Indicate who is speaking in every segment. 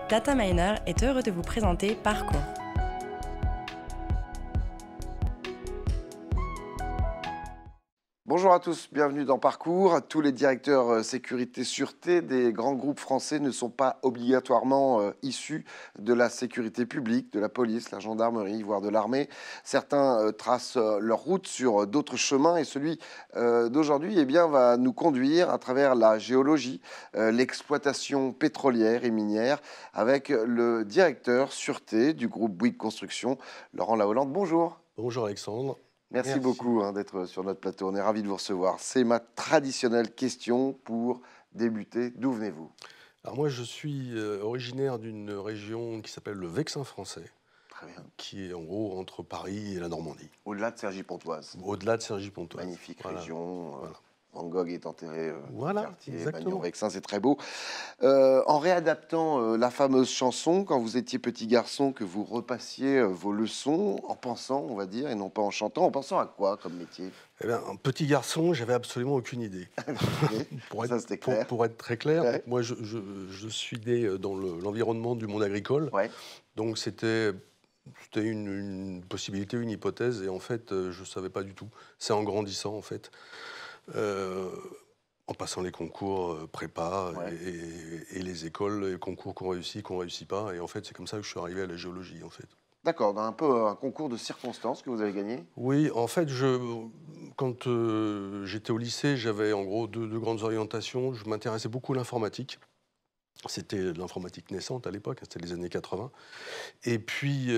Speaker 1: Dataminer est heureux de vous présenter Parcours.
Speaker 2: Bonjour à tous, bienvenue dans Parcours. Tous les directeurs sécurité-sûreté des grands groupes français ne sont pas obligatoirement issus de la sécurité publique, de la police, la gendarmerie, voire de l'armée. Certains tracent leur route sur d'autres chemins et celui d'aujourd'hui va nous conduire à travers la géologie, l'exploitation pétrolière et minière avec le directeur sûreté du groupe Bouygues Construction, Laurent Lahollande. Bonjour.
Speaker 3: Bonjour Alexandre.
Speaker 2: Merci beaucoup d'être sur notre plateau. On est ravis de vous recevoir. C'est ma traditionnelle question pour débuter. D'où venez-vous?
Speaker 3: Alors moi, je suis originaire d'une région qui s'appelle le Vexin français.
Speaker 2: Très bien.
Speaker 3: Qui est en gros entre Paris et la Normandie.
Speaker 2: Au-delà de Cergy-Pontoise.
Speaker 3: Au-delà de Cergy-Pontoise.
Speaker 2: Magnifique
Speaker 3: voilà.
Speaker 2: région.
Speaker 3: Voilà.
Speaker 2: Van Gogh est enterré dans le quartier.
Speaker 3: Exactement.
Speaker 2: Vexin, c'est très beau. En réadaptant la fameuse chanson, quand vous étiez petit garçon, que vous repassiez vos leçons en pensant, on va dire, et non pas en chantant, en pensant à quoi comme métier?
Speaker 3: Eh bien, un petit garçon, j'avais absolument aucune idée. pour être très clair,
Speaker 2: Ouais.
Speaker 3: moi je suis né dans l'environnement du monde agricole.
Speaker 2: Ouais.
Speaker 3: Donc c'était une possibilité, une hypothèse, et en fait, je ne savais pas du tout. C'est en grandissant, en fait. En passant les concours prépa
Speaker 2: Ouais.
Speaker 3: et les écoles, les concours qu'on réussit pas. Et en fait, c'est comme ça que je suis arrivé à la géologie, en fait.
Speaker 2: D'accord, un peu un concours de circonstances que vous avez gagné?
Speaker 3: Oui, en fait, quand j'étais au lycée, j'avais en gros deux grandes orientations. Je m'intéressais beaucoup à l'informatique. C'était l'informatique naissante à l'époque, c'était les années 80. Et puis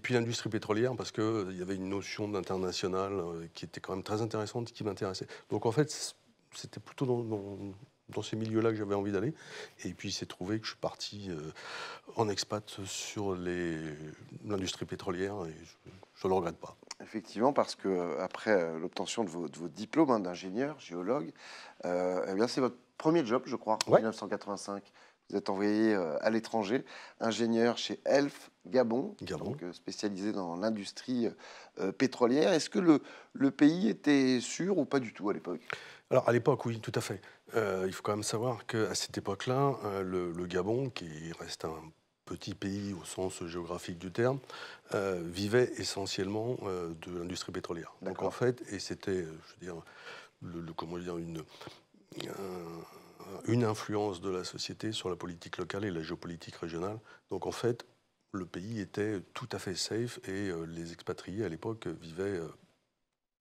Speaker 3: l'industrie pétrolière, parce qu'il y avait une notion d'international qui était quand même très intéressante, qui m'intéressait. Donc en fait, c'était plutôt dans ces milieux-là que j'avais envie d'aller. Et puis il s'est trouvé que je suis parti en expat sur l'industrie pétrolière, et je ne le regrette pas.
Speaker 2: Effectivement, parce que après l'obtention de votre diplôme d'ingénieur, géologue, c'est votre premier job, je crois, en 1985. Vous êtes envoyé à l'étranger, ingénieur chez Elf Gabon. Donc spécialisé dans l'industrie pétrolière. Est-ce que le pays était sûr ou pas du tout à l'époque?
Speaker 3: Alors à l'époque, oui, tout à fait. Il faut quand même savoir qu'à cette époque-là, le Gabon, qui reste un petit pays au sens géographique du terme, vivait essentiellement de l'industrie pétrolière. Donc en fait, et c'était, je veux dire, comment dire, une influence de la société sur la politique locale et la géopolitique régionale. Donc en fait, le pays était tout à fait safe, et les expatriés à l'époque vivaient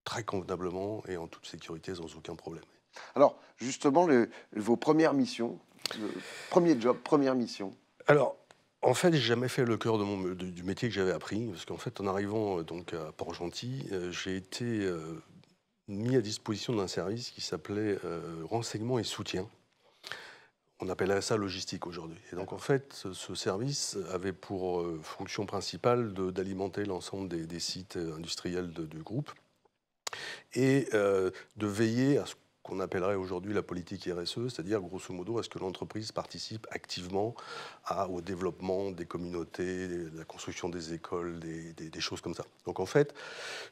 Speaker 3: très convenablement et en toute sécurité, sans aucun problème.
Speaker 2: Alors justement, vos premières missions, premier job, première mission.
Speaker 3: Alors, en fait, j'ai jamais fait le cœur du métier que j'avais appris, parce qu'en fait, en arrivant donc à Port-Gentil, j'ai été mis à disposition d'un service qui s'appelait renseignement et soutien. On appellerait ça logistique aujourd'hui. Et donc, en fait, ce service avait pour fonction principale d'alimenter l'ensemble des sites industriels du groupe et de veiller à ce qu'on appellerait aujourd'hui la politique RSE, c'est-à-dire grosso modo à ce que l'entreprise participe activement au développement des communautés, la construction des écoles, des choses comme ça. Donc en fait,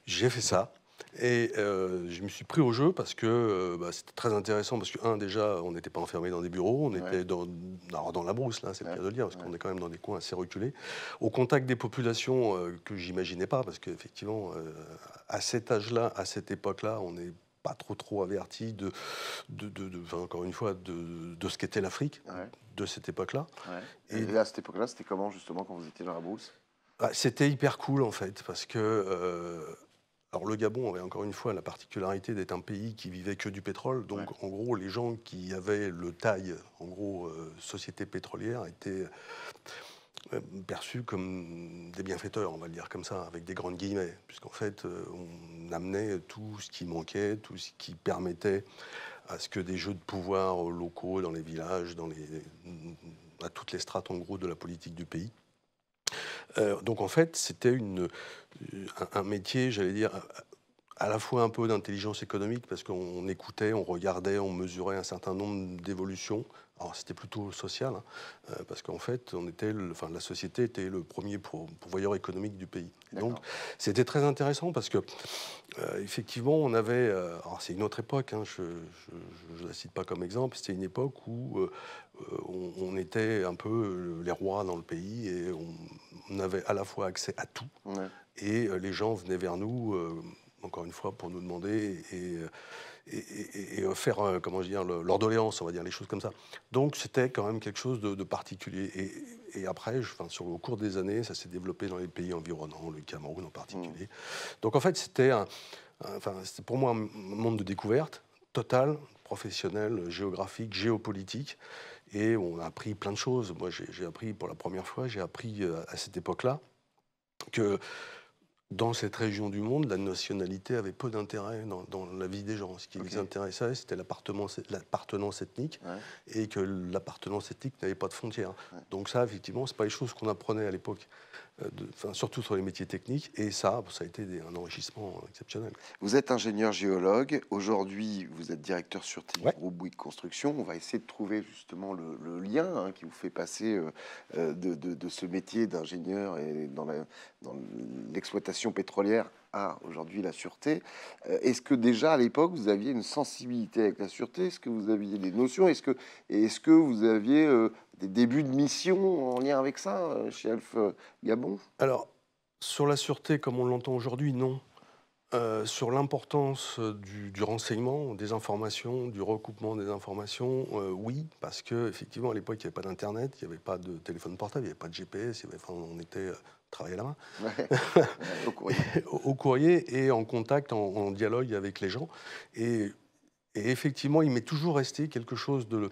Speaker 3: j'ai fait ça. Et je me suis pris au jeu parce que c'était très intéressant, parce que, déjà, on n'était pas enfermé dans des bureaux, on était dans la brousse, là, c'est le cas de le dire, parce qu'on est quand même dans des coins assez reculés, au contact des populations que j'imaginais pas, parce qu'effectivement, à cet âge-là, à cette époque-là, on n'est pas trop averti encore une fois, de ce qu'était l'Afrique, de cette époque-là.
Speaker 2: Et à cette époque-là, c'était comment, justement, quand vous étiez dans la brousse?
Speaker 3: C'était hyper cool, en fait, parce que... alors le Gabon avait encore une fois la particularité d'être un pays qui vivait que du pétrole. Donc en gros, les gens qui avaient le taille, en gros, société pétrolière, étaient perçus comme des bienfaiteurs, on va le dire comme ça, avec des grandes guillemets. Puisqu'en fait, on amenait tout ce qui manquait, tout ce qui permettait à ce que des jeux de pouvoir locaux dans les villages, à toutes les strates en gros de la politique du pays. Donc en fait, c'était un métier, j'allais dire, à la fois un peu d'intelligence économique, parce qu'on écoutait, on regardait, on mesurait un certain nombre d'évolutions. Alors c'était plutôt social, hein, parce qu'en fait, la société était le premier pourvoyeur économique du pays. Donc c'était très intéressant parce que effectivement, on avait, alors c'est une autre époque, hein, je ne la cite pas comme exemple, c'était une époque où on était un peu les rois dans le pays et on avait à la fois accès à tout, et les gens venaient vers nous, encore une fois, pour nous demander et faire, comment dire, leur doléance, on va dire, les choses comme ça. Donc c'était quand même quelque chose de particulier. Et après, au cours des années, ça s'est développé dans les pays environnants, le Cameroun en particulier. Donc en fait, c'était pour moi un monde de découverte total, professionnel, géographique, géopolitique. Et on a appris plein de choses. Moi, j'ai appris pour la première fois, à cette époque-là que dans cette région du monde, la nationalité avait peu d'intérêt dans la vie des gens. Ce qui les intéressait, c'était l'appartenance ethnique, et que l'appartenance ethnique n'avait pas de frontières. Donc ça, effectivement, ce pas les choses qu'on apprenait à l'époque, surtout sur les métiers techniques, et ça a été un enrichissement exceptionnel.
Speaker 2: Vous êtes ingénieur géologue, aujourd'hui vous êtes directeur sûreté du groupe Bouygues Construction. On va essayer de trouver justement le lien qui vous fait passer de ce métier d'ingénieur et dans l'exploitation pétrolière à aujourd'hui la sûreté. Est-ce que déjà à l'époque vous aviez une sensibilité avec la sûreté? Est-ce que vous aviez des notions? Est-ce que vous aviez des débuts de mission en lien avec ça chez Elf Gabon?
Speaker 3: Alors, sur la sûreté comme on l'entend aujourd'hui, non. Sur l'importance du renseignement, des informations, du recoupement des informations, oui, parce qu'effectivement, à l'époque, il n'y avait pas d'Internet, il n'y avait pas de téléphone portable, il n'y avait pas de GPS, on était travaillé à la main.
Speaker 2: Au courrier.
Speaker 3: Au courrier et en contact, en dialogue avec les gens. Et effectivement, il m'est toujours resté quelque chose de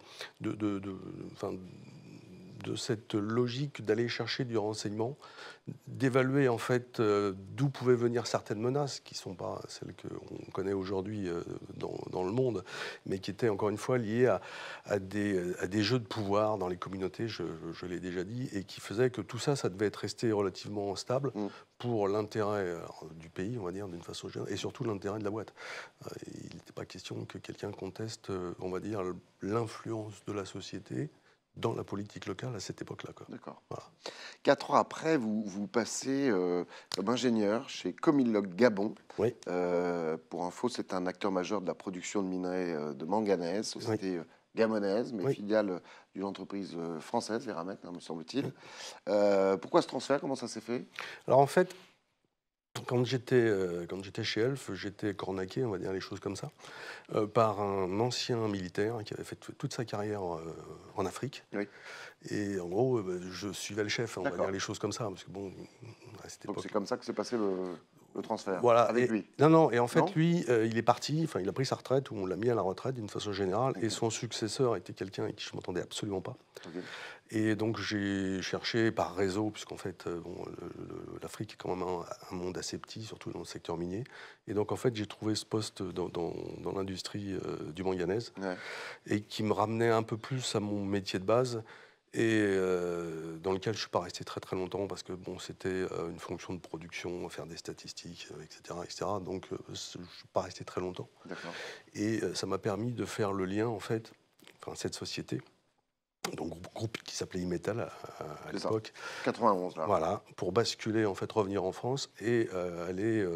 Speaker 3: cette logique d'aller chercher du renseignement, d'évaluer en fait d'où pouvaient venir certaines menaces qui ne sont pas celles qu'on connaît aujourd'hui dans le monde, mais qui étaient encore une fois liées à des jeux de pouvoir dans les communautés, je l'ai déjà dit, et qui faisaient que tout ça devait être resté relativement stable pour l'intérêt du pays, on va dire, d'une façon générale, et surtout l'intérêt de la boîte. Il n'était pas question que quelqu'un conteste, on va dire, l'influence de la société dans la politique locale à cette époque-là.
Speaker 2: D'accord. Voilà. 4 ans après, vous passez comme ingénieur chez Comilog Gabon.
Speaker 3: Oui.
Speaker 2: Pour info, c'est un acteur majeur de la production de minerais de manganèse, société gabonaise, mais filiale d'une entreprise française, Eramet, me semble-t-il. Pourquoi ce transfert? Comment ça s'est fait?
Speaker 3: Alors en fait, quand j'étais chez Elf, j'étais cornaqué, on va dire les choses comme ça, par un ancien militaire qui avait fait toute sa carrière en Afrique. Oui. Et en gros, je suivais le chef, on va dire les choses comme ça. Parce que bon, à cette époque...
Speaker 2: Donc c'est comme ça que s'est passé le transfert,
Speaker 3: voilà,
Speaker 2: avec lui?
Speaker 3: Non, et en fait, lui, il est parti, il a pris sa retraite, ou on l'a mis à la retraite d'une façon générale, et son successeur était quelqu'un avec qui je ne m'entendais absolument pas. Et donc j'ai cherché par réseau, puisqu'en fait, l'Afrique est quand même un monde assez petit, surtout dans le secteur minier. Et donc en fait, j'ai trouvé ce poste dans l'industrie du manganèse, et qui me ramenait un peu plus à mon métier de base, et dans lequel je ne suis pas resté très très longtemps, parce que bon, c'était une fonction de production, faire des statistiques, etc. Donc je ne suis pas resté très longtemps. Et ça m'a permis de faire le lien, en fait, cette société, donc groupe qui s'appelait Imetal à l'époque.
Speaker 2: 91, là.
Speaker 3: Voilà, pour basculer, en fait, revenir en France et aller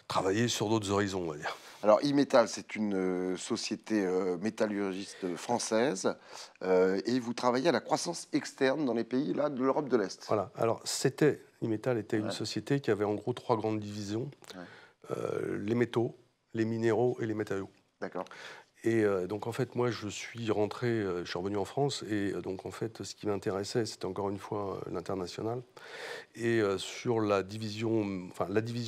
Speaker 3: travailler sur d'autres horizons, on va dire.
Speaker 2: Alors, Imetal, c'est une société métallurgiste française et vous travaillez à la croissance externe dans les pays là, de l'Europe de l'Est.
Speaker 3: Voilà, alors Imetal était une société qui avait en gros 3 grandes divisions, les métaux, les minéraux et les matériaux.
Speaker 2: D'accord.
Speaker 3: Et donc en fait, moi, je suis revenu en France, et donc en fait, ce qui m'intéressait, c'était encore une fois l'international. Et sur la division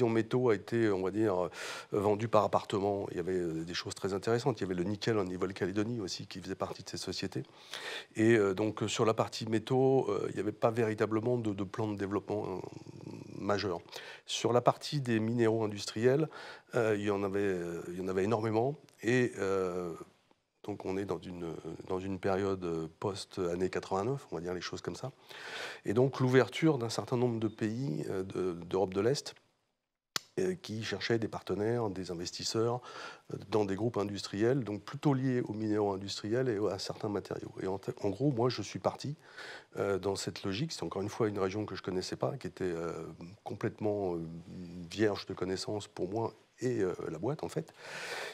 Speaker 3: métaux a été, on va dire, vendue par appartement. Il y avait des choses très intéressantes. Il y avait le nickel en Nouvelle-Calédonie aussi, qui faisait partie de ces sociétés. Et donc sur la partie métaux, il n'y avait pas véritablement de plan de développement majeur. Sur la partie des minéraux industriels, il y en avait énormément. Et donc on est dans une période post-année 89, on va dire les choses comme ça. Et donc l'ouverture d'un certain nombre de pays d'Europe de l'Est qui cherchaient des partenaires, des investisseurs dans des groupes industriels, donc plutôt liés aux minéraux industriels et à certains matériaux. Et en gros, moi, je suis parti dans cette logique. C'est encore une fois une région que je ne connaissais pas, qui était complètement vierge de connaissances pour moi et la boîte, en fait.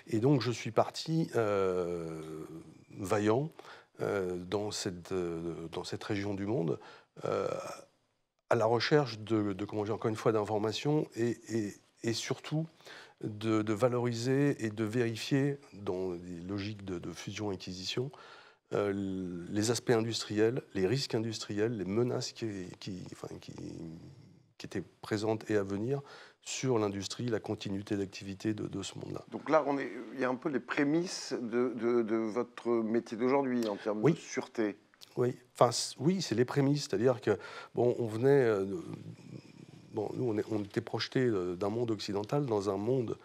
Speaker 3: Et donc, je suis parti vaillant dans cette région du monde, à la recherche comment dire, encore une fois, d'informations et surtout de valoriser et de vérifier dans des logiques de fusion-acquisition les aspects industriels, les risques industriels, les menaces qui étaient présentes et à venir sur l'industrie, la continuité d'activité de ce monde-là.
Speaker 2: Donc là, il y a un peu les prémices de votre métier d'aujourd'hui en termes de sûreté.
Speaker 3: Oui, oui, c'est les prémices, c'est-à-dire que bon, on venait, nous, on était projetés d'un monde occidental dans un monde,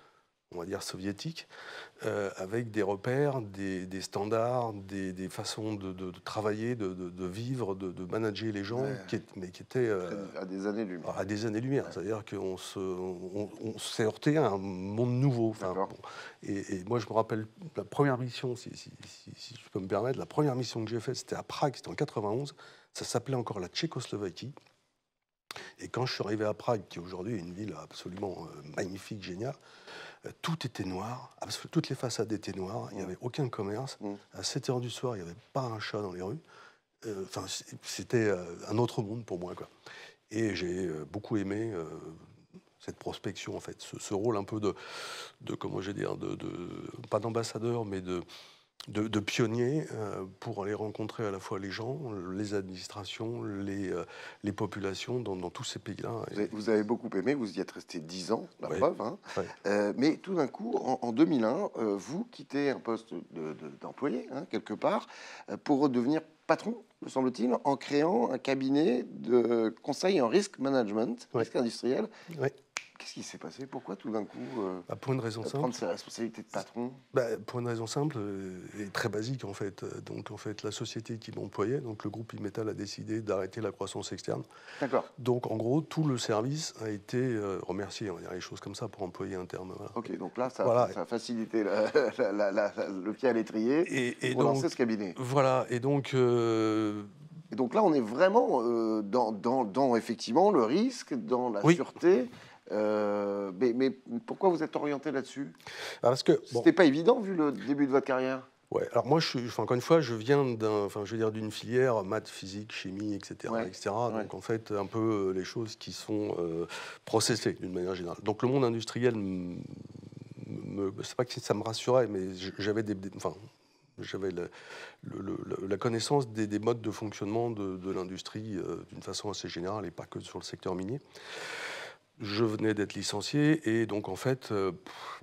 Speaker 3: on va dire soviétique, avec des repères, des standards, des façons de travailler, de vivre, de manager les gens, mais qui étaient
Speaker 2: à des années-lumière.
Speaker 3: À des années-lumière, c'est-à-dire qu'on s'est heurté à un monde nouveau. Et moi, je me rappelle la première mission, si je peux me permettre, la première mission que j'ai faite, c'était à Prague, c'était en 91. Ça s'appelait encore la Tchécoslovaquie. Et quand je suis arrivé à Prague, qui aujourd'hui est une ville absolument magnifique, géniale, tout était noir, toutes les façades étaient noires, il n'y avait aucun commerce. À 7 h du soir, il n'y avait pas un chat dans les rues. C'était un autre monde pour moi, quoi. Et j'ai beaucoup aimé cette prospection, en fait, ce rôle un peu comment je vais dire, pas d'ambassadeur, mais de pionniers pour aller rencontrer à la fois les gens, les administrations, les populations dans tous ces pays-là.
Speaker 2: Vous avez beaucoup aimé, vous y êtes resté 10 ans, la preuve. Hein. Mais tout d'un coup, en 2001, vous quittez un poste d'employé, quelque part, pour redevenir patron, me semble-t-il, en créant un cabinet de conseil en risk management, risque industriel. Qu'est-ce qui s'est passé? Pourquoi tout d'un coup
Speaker 3: pour une raison simple,
Speaker 2: prendre ses responsabilités de patron?
Speaker 3: Pour une raison simple et très basique, en fait. Donc, en fait, la société qui m'employait, donc le groupe Imetal, a décidé d'arrêter la croissance externe.
Speaker 2: D'accord.
Speaker 3: Donc, en gros, tout le service a été remercié, on va dire les choses comme ça, pour employer un terme. Voilà.
Speaker 2: Ok, donc là, ça a facilité le pied à l'étrier et pour lancer ce cabinet.
Speaker 3: Voilà, et donc...
Speaker 2: Et donc là, on est vraiment dans effectivement le risque, dans la sûreté. Mais pourquoi vous êtes orienté là-dessus?
Speaker 3: Parce que
Speaker 2: c'était pas évident vu le début de votre carrière.
Speaker 3: Ouais. Alors moi, encore une fois, je viens d'une filière maths, physique, chimie, etc., etc. Donc en fait, un peu les choses qui sont processées d'une manière générale. Donc le monde industriel, c'est pas que ça me rassurait, mais j'avais j'avais la connaissance des modes de fonctionnement de l'industrie d'une façon assez générale et pas que sur le secteur minier. Je venais d'être licencié et donc en fait,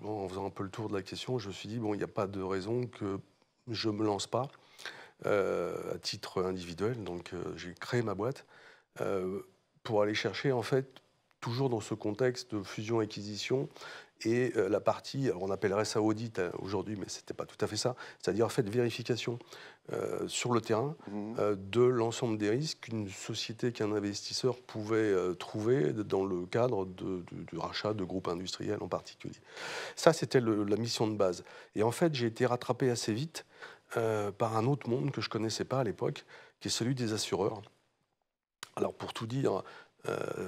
Speaker 3: en faisant un peu le tour de la question, je me suis dit, bon, il n'y a pas de raison que je ne me lance pas à titre individuel. Donc j'ai créé ma boîte pour aller chercher en fait, toujours dans ce contexte de fusion-acquisition, et la partie, alors on appellerait ça audit aujourd'hui, mais ce n'était pas tout à fait ça, c'est-à-dire en fait vérification sur le terrain de l'ensemble des risques qu'une société, qu'un investisseur pouvait trouver dans le cadre du rachat de groupes industriels en particulier. Ça, c'était la mission de base. Et en fait, j'ai été rattrapé assez vite par un autre monde que je ne connaissais pas à l'époque, qui est celui des assureurs. Alors pour tout dire,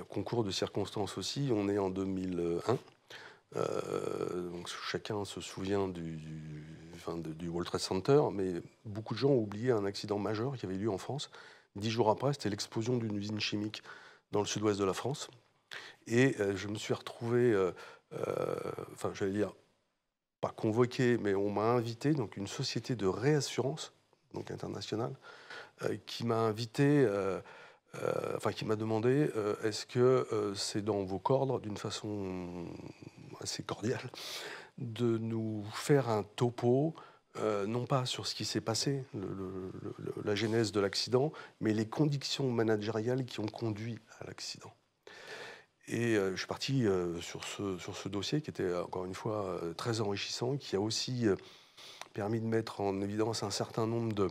Speaker 3: concours de circonstances aussi, on est en 2001. Donc chacun se souvient du World Trade Center, mais beaucoup de gens ont oublié un accident majeur qui avait lieu en France. 10 jours après, c'était l'explosion d'une usine chimique dans le sud-ouest de la France. Et je me suis retrouvé, j'allais dire, pas convoqué, mais on m'a invité, donc une société de réassurance, donc internationale, qui m'a invité... qui m'a demandé est-ce que c'est dans vos cordes, d'une façon assez cordiale, de nous faire un topo, non pas sur ce qui s'est passé, la genèse de l'accident, mais les conditions managériales qui ont conduit à l'accident. Et je suis parti sur ce dossier qui était, encore une fois, très enrichissant, qui a aussi permis de mettre en évidence un certain nombre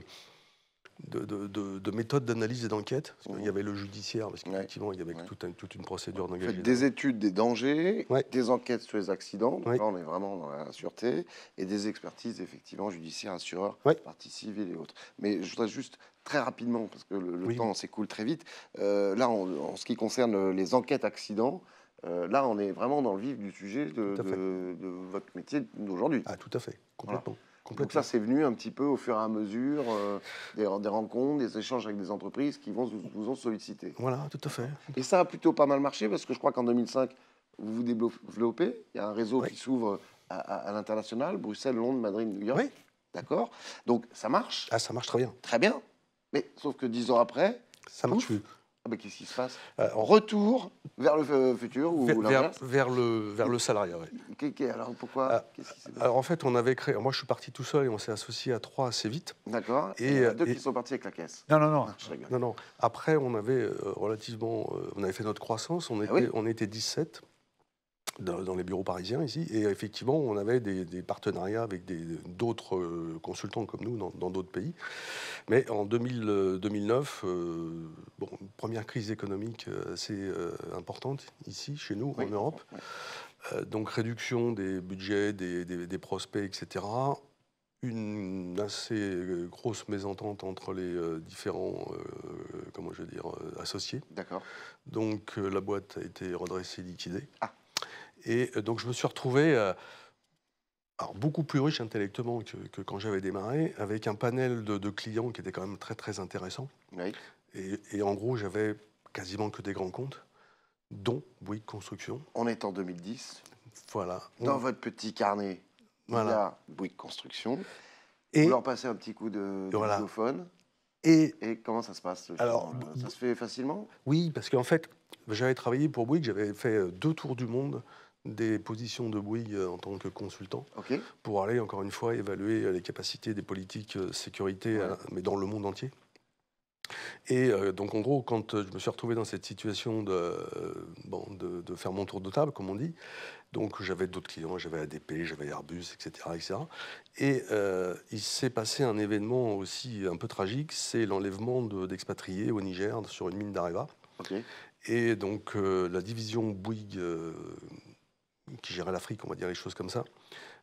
Speaker 3: de méthodes d'analyse et d'enquête. Parce qu'il y avait le judiciaire, parce qu'effectivement, il y avait toute une procédure d'engagement.
Speaker 2: Faites des études des dangers, des enquêtes sur les accidents, donc là on est vraiment dans la sûreté, et des expertises effectivement judiciaires, assureurs, partie civile et autres. Mais je voudrais juste très rapidement, parce que le temps s'écoule très vite, là en ce qui concerne les enquêtes accidents, là on est vraiment dans le vif du sujet de votre métier d'aujourd'hui.
Speaker 3: Ah, tout à fait, complètement.
Speaker 2: Voilà. Donc ça, c'est venu un petit peu au fur et à mesure des rencontres, des échanges avec des entreprises qui vous ont sollicité.
Speaker 3: Voilà, tout à fait.
Speaker 2: Et ça a plutôt pas mal marché parce que je crois qu'en 2005, vous vous développez. Il y a un réseau qui s'ouvre à l'international, Bruxelles, Londres, Madrid, New York.
Speaker 3: Oui.
Speaker 2: D'accord. Donc ça marche.
Speaker 3: Ah, ça marche très bien.
Speaker 2: Très bien. Mais sauf que 10 ans après,
Speaker 3: ça marche plus.
Speaker 2: Ah ben, qu'est-ce qui se passe? Retour vers le futur ou l'inverse?
Speaker 3: Vers le salariat, oui.
Speaker 2: Alors pourquoi? Qu'est-ce qui s'est passé?
Speaker 3: Alors en fait, on avait créé... Moi, je suis parti tout seul et on s'est associé à 3 assez vite.
Speaker 2: D'accord. Et il y en a 2 qui sont partis avec la caisse.
Speaker 3: Non. Après, on avait relativement... on avait fait notre croissance. On était 17 dans les bureaux parisiens ici. Et effectivement, on avait des partenariats avec d'autres consultants comme nous dans d'autres pays. Mais en 2009, première crise économique assez importante ici, chez nous, en Europe. Donc réduction des budgets, des prospects, etc. Une assez grosse mésentente entre les différents associés.
Speaker 2: D'accord.
Speaker 3: Donc la boîte a été redressée, liquidée.
Speaker 2: Ah.
Speaker 3: Et donc je me suis retrouvé beaucoup plus riche intellectuellement que quand j'avais démarré, avec un panel de clients qui était quand même très très intéressant.
Speaker 2: Oui.
Speaker 3: Et en gros, j'avais quasiment que des grands comptes, dont Bouygues Construction.
Speaker 2: On est en 2010.
Speaker 3: Voilà.
Speaker 2: Dans votre petit carnet, il y a Bouygues Construction.
Speaker 3: Et
Speaker 2: vous leur passez un petit coup de téléphone. Et comment ça se passe?
Speaker 3: Alors,
Speaker 2: ça se fait facilement?
Speaker 3: Oui, parce qu'en fait, j'avais travaillé pour Bouygues, j'avais fait 2 tours du monde des positions de Bouygues en tant que consultant, pour aller, encore une fois, évaluer les capacités des politiques sécurité, mais dans le monde entier. Et donc, en gros, quand je me suis retrouvé dans cette situation de faire mon tour de table, comme on dit, donc j'avais d'autres clients, j'avais ADP, j'avais Airbus, etc. Et il s'est passé un événement aussi un peu tragique, c'est l'enlèvement d'expatriés au Niger sur une mine d'Areva. Et donc la division Bouygues, qui gérait l'Afrique, on va dire les choses comme ça,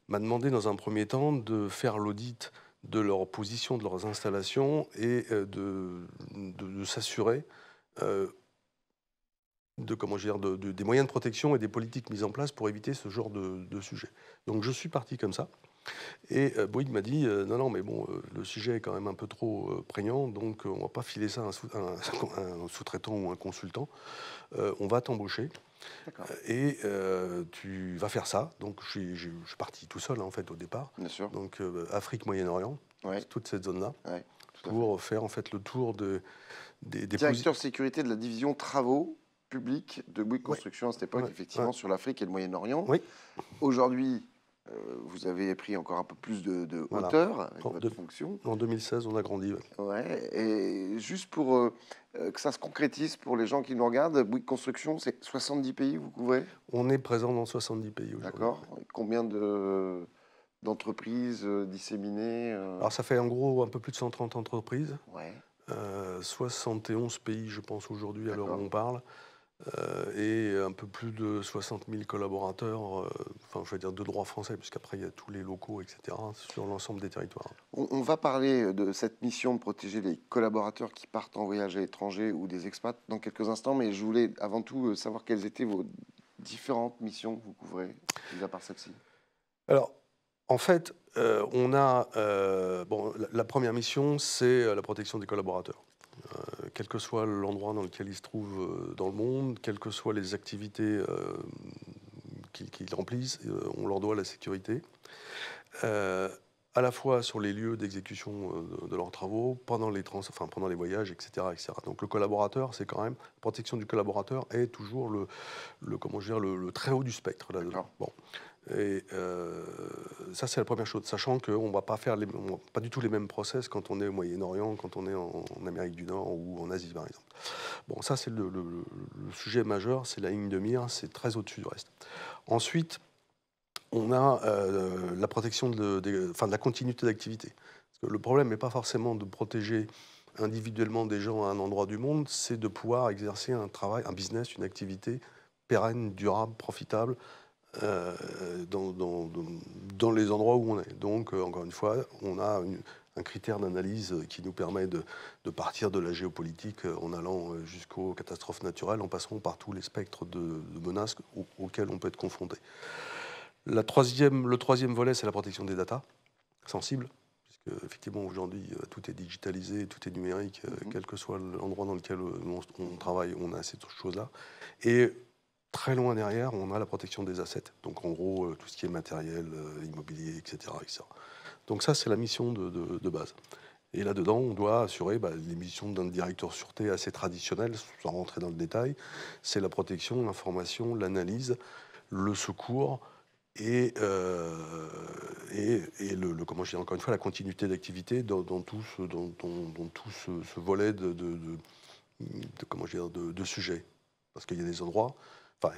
Speaker 3: m'a demandé dans un premier temps de faire l'audit de leur position, de leurs installations et de s'assurer des moyens de protection et des politiques mises en place pour éviter ce genre de sujet. Donc je suis parti comme ça. Et Bouygues m'a dit non, mais bon, le sujet est quand même un peu trop prégnant, donc on ne va pas filer ça à un sous-traitant ou un consultant. On va t'embaucher. Et tu vas faire ça. Donc je suis parti tout seul en fait au départ.
Speaker 2: Bien sûr.
Speaker 3: Donc Afrique, Moyen-Orient, toute cette zone-là, pour faire en fait le tour des
Speaker 2: directeur sécurité de la division travaux publics de Bouygues Construction à cette époque, effectivement, sur l'Afrique et le Moyen-Orient. Aujourd'hui, vous avez pris encore un peu plus de hauteur avec votre fonction.
Speaker 3: En 2016, on a grandi.
Speaker 2: Et juste pour que ça se concrétise pour les gens qui nous regardent, Bouygues Construction, c'est 70 pays, vous couvrez?
Speaker 3: On est présent dans 70 pays aujourd'hui.
Speaker 2: D'accord. Combien d'entreprises disséminées
Speaker 3: Alors ça fait en gros un peu plus de 130 entreprises. 71 pays, je pense, aujourd'hui, à l'heure où on parle. Et un peu plus de 60 000 collaborateurs, je veux dire de droit français, puisqu'après il y a tous les locaux, etc., sur l'ensemble des territoires.
Speaker 2: On va parler de cette mission de protéger les collaborateurs qui partent en voyage à l'étranger ou des expats dans quelques instants, mais je voulais avant tout savoir quelles étaient vos différentes missions que vous couvrez, mis à part celle-ci.
Speaker 3: Alors, en fait, on a... la première mission, c'est la protection des collaborateurs. Quel que soit l'endroit dans lequel ils se trouvent dans le monde, quelles que soient les activités qu'ils remplissent, on leur doit la sécurité. À la fois sur les lieux d'exécution de leurs travaux, pendant les voyages, etc., etc. Donc le collaborateur, c'est quand même... La protection du collaborateur est toujours le très haut du spectre là-dedans. Bon. Et ça, c'est la première chose, sachant qu'on ne va pas faire pas du tout les mêmes process quand on est au Moyen-Orient, quand on est en Amérique du Nord ou en Asie, par exemple. Bon, ça, c'est le sujet majeur, c'est la ligne de mire, c'est très au-dessus du reste. Ensuite, on a la protection de la continuité d'activité. Parce que le problème n'est pas forcément de protéger individuellement des gens à un endroit du monde, c'est de pouvoir exercer un travail, un business, une activité pérenne, durable, profitable, dans les endroits où on est. Donc, encore une fois, on a un critère d'analyse qui nous permet de partir de la géopolitique en allant jusqu'aux catastrophes naturelles, en passant par tous les spectres de menaces auxquels on peut être confronté. Le troisième volet, c'est la protection des datas sensibles, puisque effectivement aujourd'hui tout est digitalisé, tout est numérique, quel que soit l'endroit dans lequel on travaille, on a ces choses-là. Et très loin derrière, on a la protection des assets. Donc en gros, tout ce qui est matériel, immobilier, etc., etc. Donc ça, c'est la mission de base. Et là-dedans, on doit assurer les missions d'un directeur sûreté assez traditionnel, sans rentrer dans le détail. C'est la protection, l'information, l'analyse, le secours et comment je dis encore une fois, la continuité d'activité dans tout ce volet comment je dis, de sujets. Parce qu'il y a des endroits, enfin,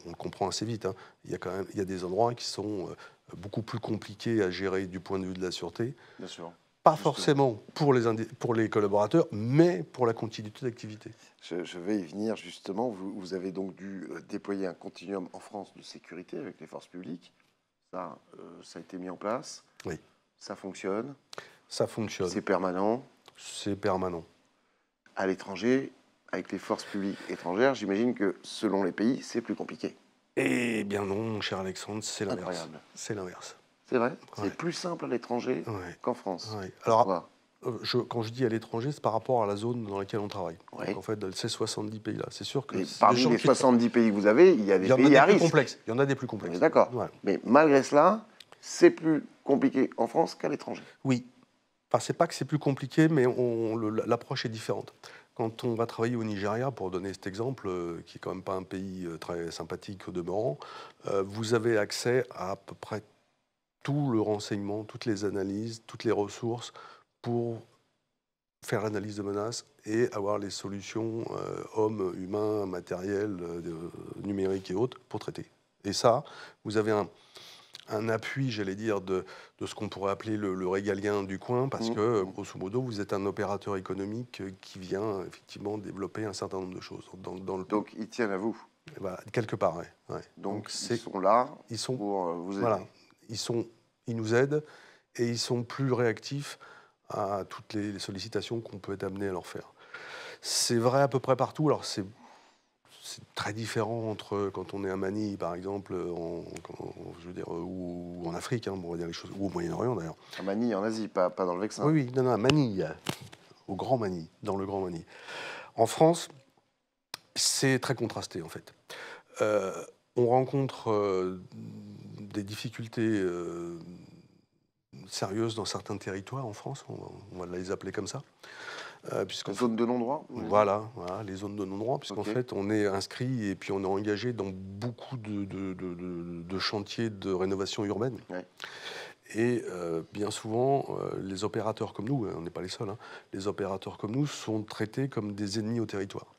Speaker 3: on le comprend assez vite, hein, il y a des endroits qui sont beaucoup plus compliqués à gérer du point de vue de la sûreté.
Speaker 2: Bien sûr.
Speaker 3: Pas forcément pour les collaborateurs, mais pour la continuité d'activité.
Speaker 2: Je vais y venir justement. Vous avez donc dû déployer un continuum en France de sécurité avec les forces publiques. Ça a été mis en place.
Speaker 3: Oui.
Speaker 2: Ça fonctionne.
Speaker 3: Ça fonctionne.
Speaker 2: C'est permanent.
Speaker 3: C'est permanent.
Speaker 2: À l'étranger, avec les forces publiques étrangères, j'imagine que selon les pays, c'est plus compliqué.
Speaker 3: Eh bien non, mon cher Alexandre, c'est l'inverse.
Speaker 2: Incroyable.
Speaker 3: C'est l'inverse.
Speaker 2: C'est vrai.
Speaker 3: Ouais.
Speaker 2: C'est plus simple à l'étranger qu'en France.
Speaker 3: Ouais. Alors, quand je dis à l'étranger, c'est par rapport à la zone dans laquelle on travaille.
Speaker 2: Ouais.
Speaker 3: Donc, en fait, dans ces 70 pays-là, c'est sûr que...
Speaker 2: Parmi les 70 pays que vous avez, il y a des pays à risque.
Speaker 3: Il y en a des plus complexes.
Speaker 2: D'accord. Ouais. Mais malgré cela, c'est plus compliqué en France qu'à l'étranger.
Speaker 3: Oui. Enfin, c'est pas que c'est plus compliqué, mais l'approche est différente. Quand on va travailler au Nigeria, pour donner cet exemple, qui est quand même pas un pays très sympathique au demeurant, vous avez accès à peu près tout le renseignement, toutes les analyses, toutes les ressources pour faire l'analyse de menaces et avoir les solutions hommes, humains, matériels, numériques et autres pour traiter. Et ça, vous avez un appui, j'allais dire, de ce qu'on pourrait appeler le régalien du coin, parce que, grosso modo, vous êtes un opérateur économique qui vient effectivement développer un certain nombre de choses.
Speaker 2: Donc, ils tiennent à vous.
Speaker 3: Quelque part, oui. Ouais.
Speaker 2: Donc ils sont là pour vous aider.
Speaker 3: Voilà, ils nous aident et ils sont plus réactifs à toutes les sollicitations qu'on peut être amené à leur faire. C'est vrai à peu près partout. Alors c'est très différent entre quand on est à Manille, par exemple, ou en Afrique, hein, on va dire les choses, ou au Moyen-Orient d'ailleurs.
Speaker 2: À Manille, en Asie, pas dans le Vexin.
Speaker 3: Oui, non, à Manille, au Grand Manille, dans le Grand Manille. En France, c'est très contrasté en fait. On rencontre des difficultés sérieuses dans certains territoires en France, on va les appeler comme ça.
Speaker 2: Les zones de non-droit.
Speaker 3: Voilà, les zones de non-droit, puisqu'en fait, on est inscrit et puis on est engagé dans beaucoup de chantiers de rénovation urbaine. Ouais. Et bien souvent, les opérateurs comme nous, on n'est pas les seuls, hein, les opérateurs comme nous sont traités comme des ennemis au territoire.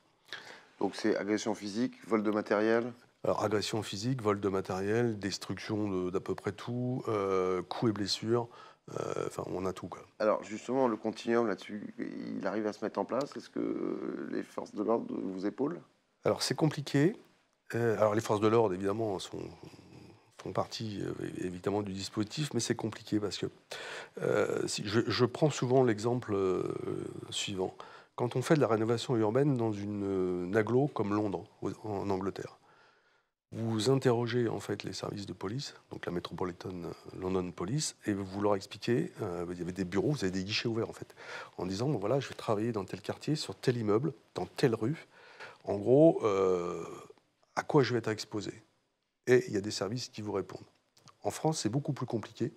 Speaker 3: Donc
Speaker 2: c'est agression physique, vol de matériel.
Speaker 3: Alors agression physique, vol de matériel, destruction d'à peu près tout, coups et blessures. Enfin, on a tout, quoi.
Speaker 2: Alors, justement, le continuum là-dessus, il arrive à se mettre en place? Est-ce que les forces de l'ordre vous épaulent?
Speaker 3: Alors, c'est compliqué. Alors, les forces de l'ordre, évidemment, font partie, évidemment, du dispositif, mais c'est compliqué parce que je prends souvent l'exemple suivant. Quand on fait de la rénovation urbaine dans une agglo comme Londres, en Angleterre, vous interrogez en fait les services de police, donc la Metropolitan London Police, et vous leur expliquez, il y avait des bureaux, vous avez des guichets ouverts en fait, en disant, bon, voilà, je vais travailler dans tel quartier, sur tel immeuble, dans telle rue, en gros, à quoi je vais être exposé. Et il y a des services qui vous répondent. En France, c'est beaucoup plus compliqué,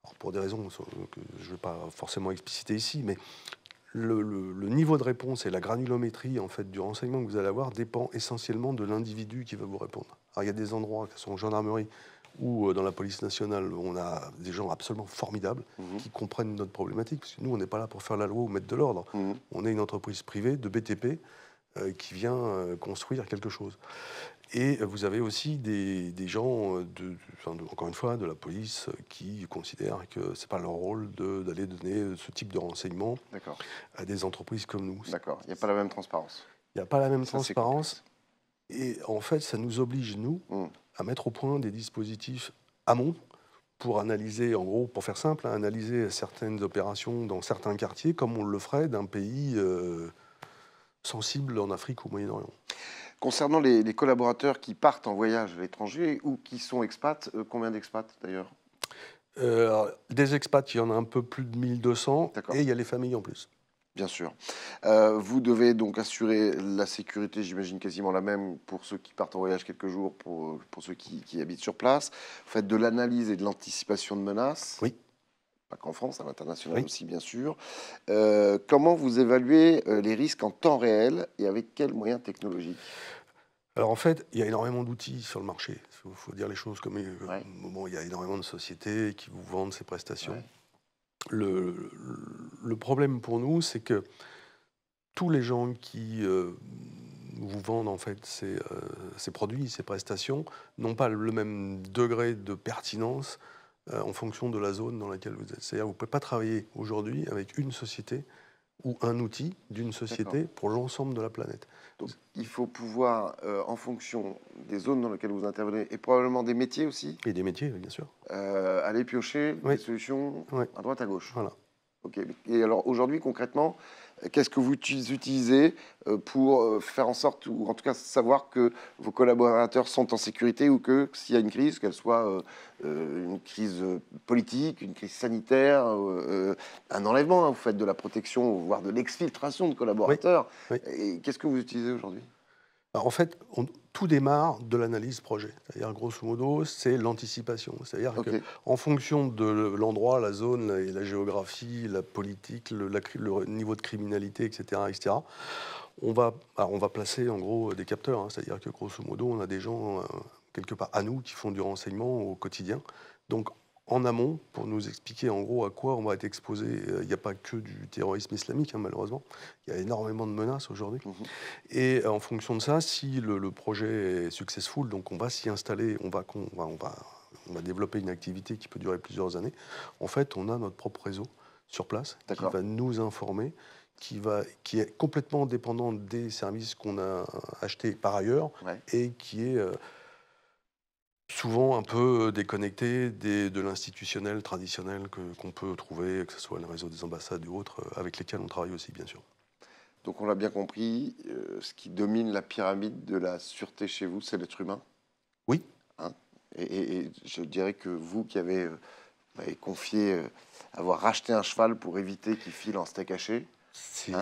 Speaker 3: alors, pour des raisons que je ne vais pas forcément expliciter ici, mais le niveau de réponse et la granulométrie en fait, du renseignement que vous allez avoir dépend essentiellement de l'individu qui va vous répondre. Alors, il y a des endroits qui sont en gendarmerie ou dans la police nationale où on a des gens absolument formidables qui comprennent notre problématique, parce que nous, on n'est pas là pour faire la loi ou mettre de l'ordre. On est une entreprise privée de BTP qui vient construire quelque chose. Et vous avez aussi des gens, encore une fois, de la police qui considèrent que ce n'est pas leur rôle d'aller donner ce type de renseignements à des entreprises comme nous.
Speaker 2: D'accord, il n'y a pas la même transparence.
Speaker 3: Il n'y a pas la même transparence. Et en fait, ça nous oblige, nous, à mettre au point des dispositifs amont pour analyser, en gros, pour faire simple, analyser certaines opérations dans certains quartiers comme on le ferait d'un pays sensible en Afrique ou au Moyen-Orient.
Speaker 2: Concernant les collaborateurs qui partent en voyage à l'étranger ou qui sont expats, combien d'expats d'ailleurs?
Speaker 3: Des expats, il y en a un peu plus de 1200 et il y a les familles en plus.
Speaker 2: Bien sûr. Vous devez donc assurer la sécurité, j'imagine quasiment la même pour ceux qui partent en voyage quelques jours, pour ceux qui habitent sur place. Vous faites de l'analyse et de l'anticipation de menaces.
Speaker 3: Oui.
Speaker 2: Pas qu'en France, à l'international aussi, bien sûr. Comment vous évaluez les risques en temps réel et avec quels moyens technologiques?
Speaker 3: Alors en fait, il y a énormément d'outils sur le marché. Il faut dire les choses comme bon, il y a énormément de sociétés qui vous vendent ces prestations. Le problème pour nous, c'est que tous les gens qui vous vendent en fait ces produits, ces prestations, n'ont pas le même degré de pertinence en fonction de la zone dans laquelle vous êtes. C'est-à-dire que vous ne pouvez pas travailler aujourd'hui avec une société ou un outil d'une société pour l'ensemble de la planète.
Speaker 2: Donc il faut pouvoir, en fonction des zones dans lesquelles vous intervenez, et probablement des métiers aussi.
Speaker 3: Et des métiers, bien sûr.
Speaker 2: Aller piocher des solutions à droite, à gauche.
Speaker 3: Voilà.
Speaker 2: Ok. Et alors aujourd'hui, concrètement, qu'est-ce que vous utilisez pour faire en sorte, ou en tout cas savoir que vos collaborateurs sont en sécurité ou que s'il y a une crise, qu'elle soit une crise politique, une crise sanitaire, un enlèvement, hein, vous faites de la protection, voire de l'exfiltration de collaborateurs. Et qu'est-ce que vous utilisez aujourd'hui?
Speaker 3: En fait, tout démarre de l'analyse projet. C'est-à-dire, grosso modo, c'est l'anticipation. C'est-à-dire qu'en fonction de l'endroit, la zone et la géographie, la politique, le niveau de criminalité, etc., on va placer en gros des capteurs. Hein. C'est-à-dire que grosso modo, on a des gens quelque part à nous qui font du renseignement au quotidien. Donc, en amont, pour nous expliquer en gros à quoi on va être exposé. Il n'y a pas que du terrorisme islamique, hein, malheureusement. Il y a énormément de menaces aujourd'hui. Et en fonction de ça, si le projet est successful, donc on va s'y installer, on va développer une activité qui peut durer plusieurs années. En fait, on a notre propre réseau sur place qui va nous informer, qui est complètement dépendant des services qu'on a achetés par ailleurs et qui est souvent un peu déconnecté de l'institutionnel traditionnel qu'on peut trouver, que ce soit le réseau des ambassades ou autres, avec lesquels on travaille aussi, bien sûr.
Speaker 2: Donc on l'a bien compris, ce qui domine la pyramide de la sûreté chez vous, c'est l'être humain?
Speaker 3: Oui.
Speaker 2: Hein, et je dirais que vous qui avez confié avoir racheté un cheval pour éviter qu'il file en steak haché,
Speaker 3: c'est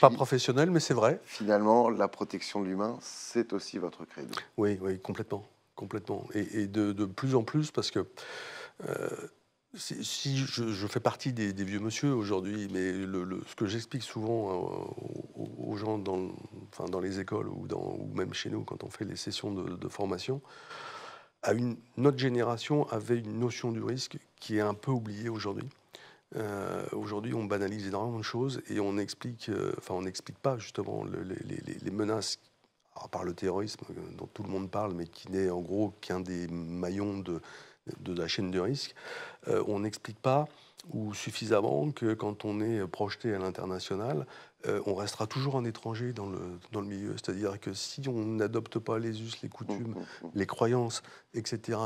Speaker 3: pas professionnel, mais c'est vrai.
Speaker 2: Finalement, la protection de l'humain, c'est aussi votre credo.
Speaker 3: Oui, complètement. Complètement. Et de plus en plus, parce que si je fais partie des vieux monsieur aujourd'hui, mais ce que j'explique souvent aux gens dans les écoles ou même chez nous, quand on fait les sessions de formation, notre génération avait une notion du risque qui est un peu oubliée aujourd'hui. Aujourd'hui, on banalise énormément de choses et on n'explique pas justement les menaces, à part le terrorisme dont tout le monde parle, mais qui n'est en gros qu'un des maillons de la chaîne de risque. On n'explique pas ou suffisamment que quand on est projeté à l'international, on restera toujours un étranger dans le milieu. C'est-à-dire que si on n'adopte pas les us, les coutumes, les croyances, etc.,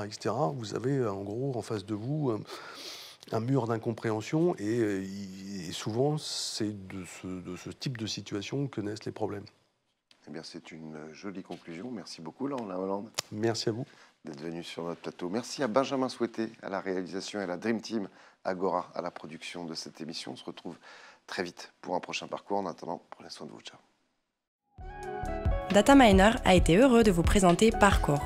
Speaker 3: vous avez en gros en face de vous un mur d'incompréhension et souvent c'est de ce type de situation que naissent les problèmes.
Speaker 2: Eh bien, c'est une jolie conclusion. Merci beaucoup, Laurent Lahollande.
Speaker 3: Merci à vous
Speaker 2: d'être venu sur notre plateau. Merci à Benjamin Souhaité à la réalisation et à la Dream Team Agora à la production de cette émission. On se retrouve très vite pour un prochain parcours. En attendant, prenez soin de vous. Ciao.
Speaker 1: Data Miner a été heureux de vous présenter Parcours.